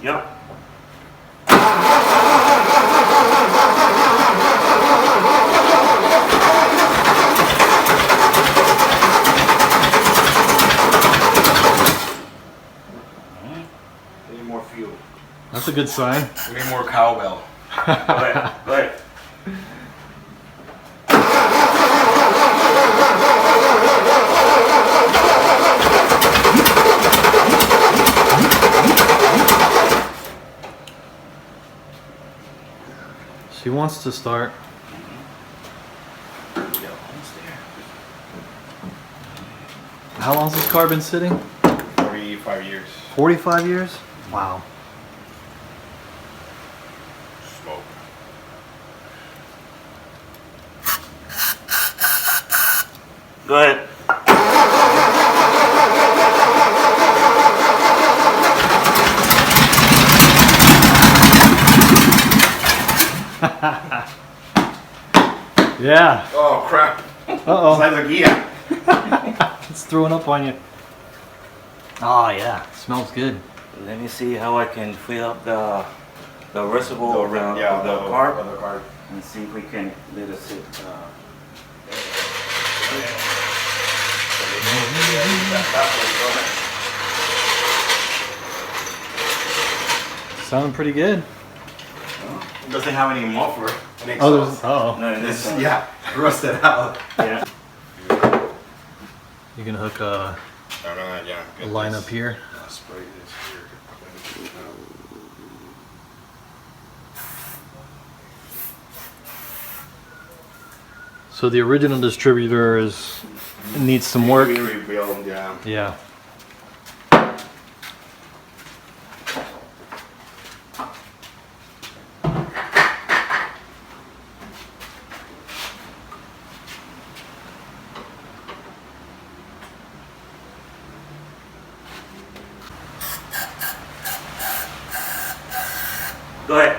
Yep. Need more fuel. That's a good sign. We need more cowbell. Go ahead. Go ahead. She wants to start. Yeah, almost there. How long's this car been sitting? 45 years. 45 years? Wow. Smoke. Go ahead. Yeah. Oh crap. Uh-oh. It's like a gear. It's throwing up on you. Oh yeah, smells good. Let me see how I can fill up the reservoir of the the carb and see if we can let it sit. Sounding pretty good. It doesn't have any muffler. Any Oh, there's, exhaust. uh-oh. No, It's, this yeah, rusted out. yeah. You can hook a Yeah. line up here. Spray this here. So the original distributor needs some work. We rebuild, yeah. Yeah. Go ahead.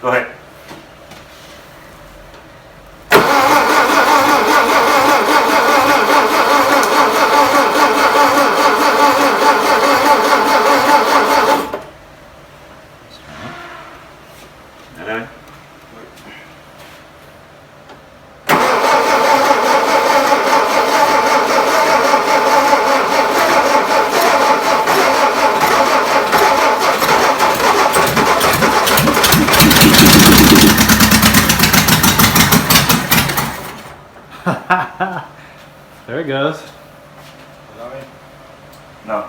Go ahead. Alright. There it goes. No.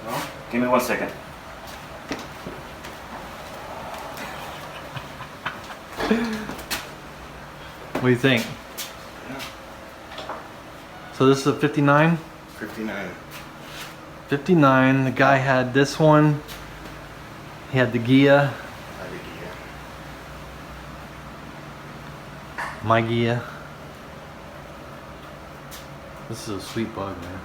No? Give me 1 second. What do you think? Yeah. So this is a 59? 59. 59. The guy had this one. He had the Gia, I think, yeah. my Gia. This is a sweet bug, man.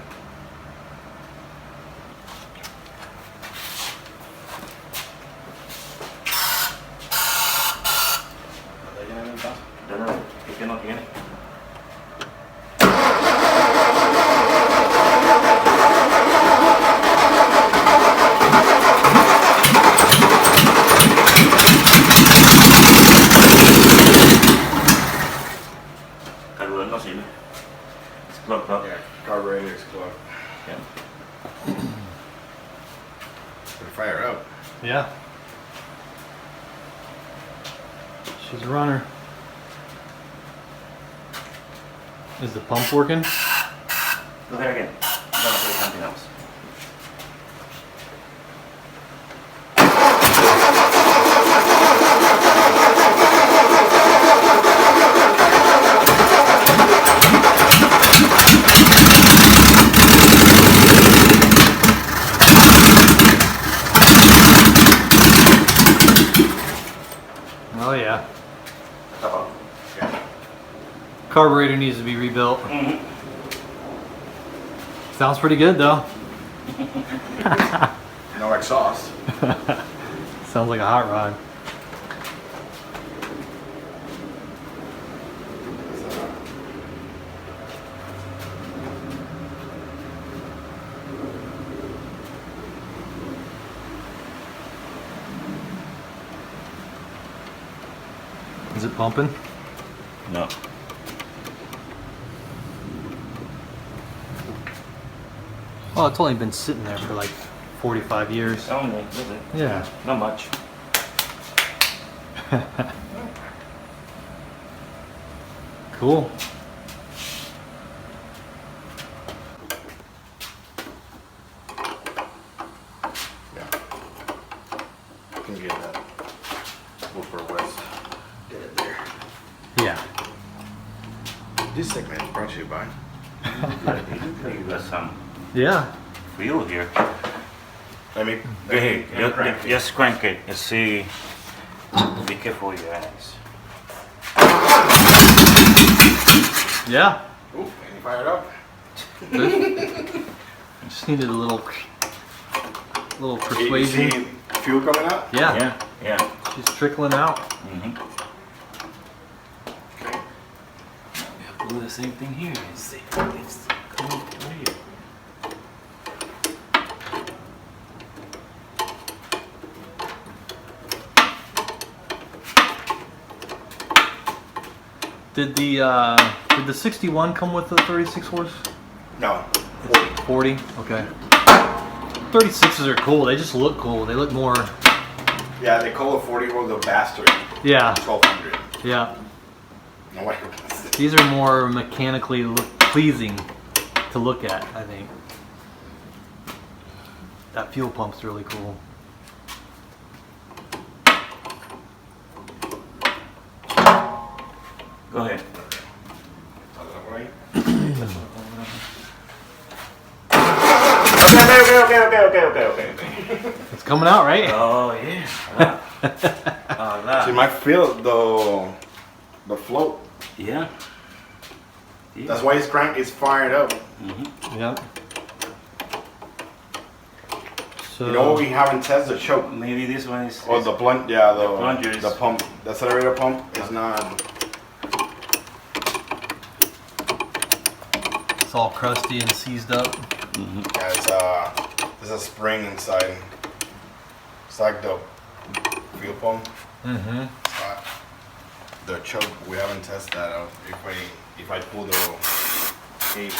No, es que no tiene. Carburador no sirve. It's plugged up. Yeah, carburetor is clogged. Yeah. Better fire up. Yeah. She's a runner. Is the pump working? Go ahead again. I'm gonna play something else. Oh yeah. Uh-oh. Carburetor needs to be rebuilt. Sounds pretty good though. No exhaust. Sounds like a hot rod. Is it pumping? No. Well, it's only been sitting there for like 45 years. Only, is it? Yeah. Not much. Cool. Yeah. Can get that. Go for West. Get it there. Yeah. This segment is brought to you by. You got some Yeah. fuel here. Let me. Go ahead. let me crank it. Just crank it and see. Be careful with your eyes. Yeah. Ooh, and you fire it up. Just needed a little You persuasion. see fuel coming out? Yeah. Yeah, yeah. She's trickling out. Mm-hmm. Okay. Do the same thing here. See, it's coming through here. Did the 61 come with the 36 horse? No. 40? Okay. 36s are cool. They just look cool. They look more. Yeah, they call it 40 or the bastard. Yeah. 1200. Yeah. No way. These are more mechanically pleasing to look at, I think. That fuel pump's really cool. Go ahead. Okay. It's coming out, right? Oh yeah. See, my feel the float. Yeah. That's why his crank is fired up. Mm-hmm. Yep. So You know what we haven't tested? The choke. Maybe this one is. Or the blunt, yeah, The plunger is- the pump, the accelerator pump is not. it's all crusty and seized up. Mm-hmm. Yeah, there's a spring inside. It's like the fuel pump. Mm-hmm. The choke, we haven't tested that out. If I pull the cable.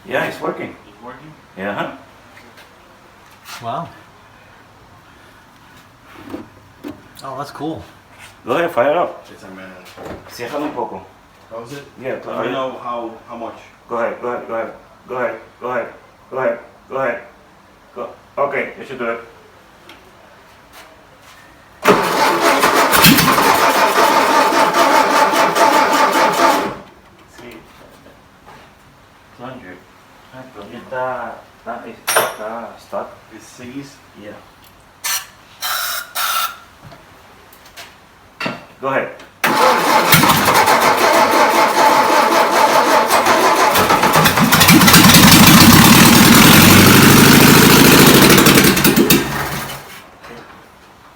Yeah, it's working. It's working. Yeah. Wow. Oh, that's cool. Go ahead, fire it up. It's a manual. Ciérralo un poco. How's it? Yeah, Let me know how much. Go ahead. Go. Okay, you should do it. Sí. Plunger. Ah, pero ya está stuck. It seized. Yeah. Go ahead.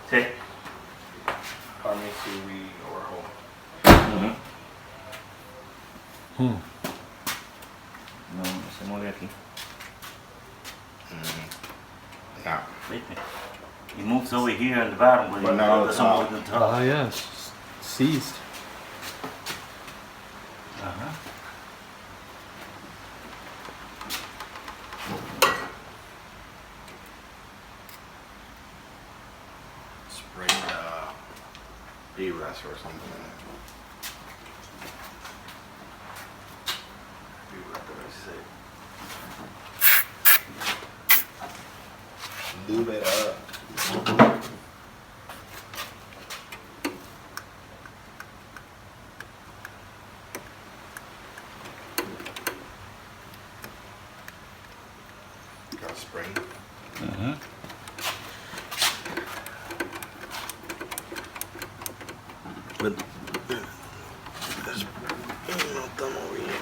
Sí. Let me see we overhaul. Mhm. Hmm. No, se mueve aquí. Nah. Viste. It moves over here in the bottom, but But it now doesn't it's move to the top. Ah, yeah. It's seized. Uh-huh. Rain D-rest or something. Lube it up. Got a spring. Mm-hmm. But there's no thumb over here.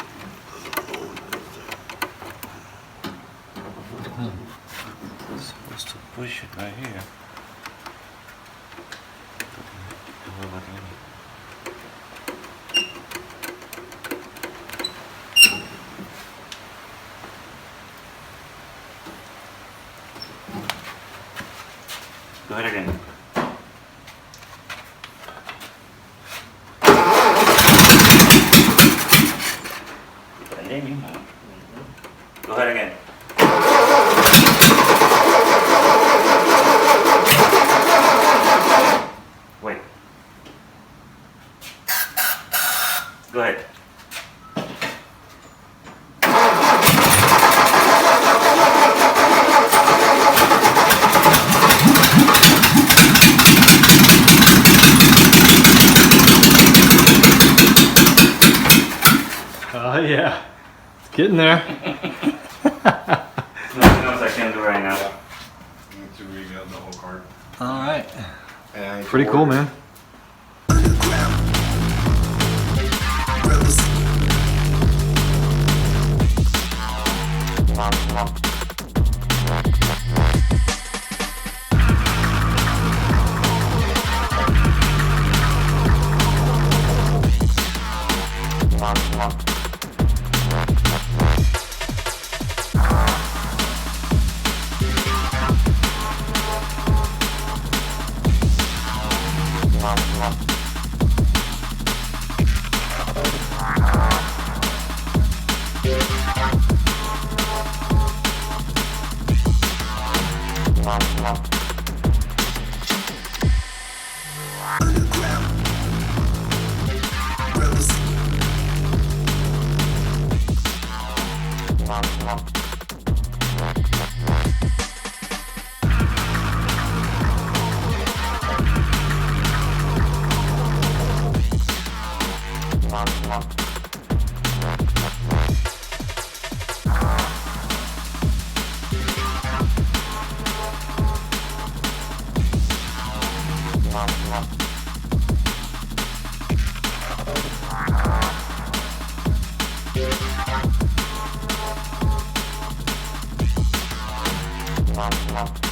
Supposed to push it right here. Go ahead again. Go ahead again. Wait. Go ahead. Oh yeah, it's getting there. Nothing else I can do right now. Yeah. You need to rebuild the whole car. All right, And I need to pretty cool, order- man. Wow.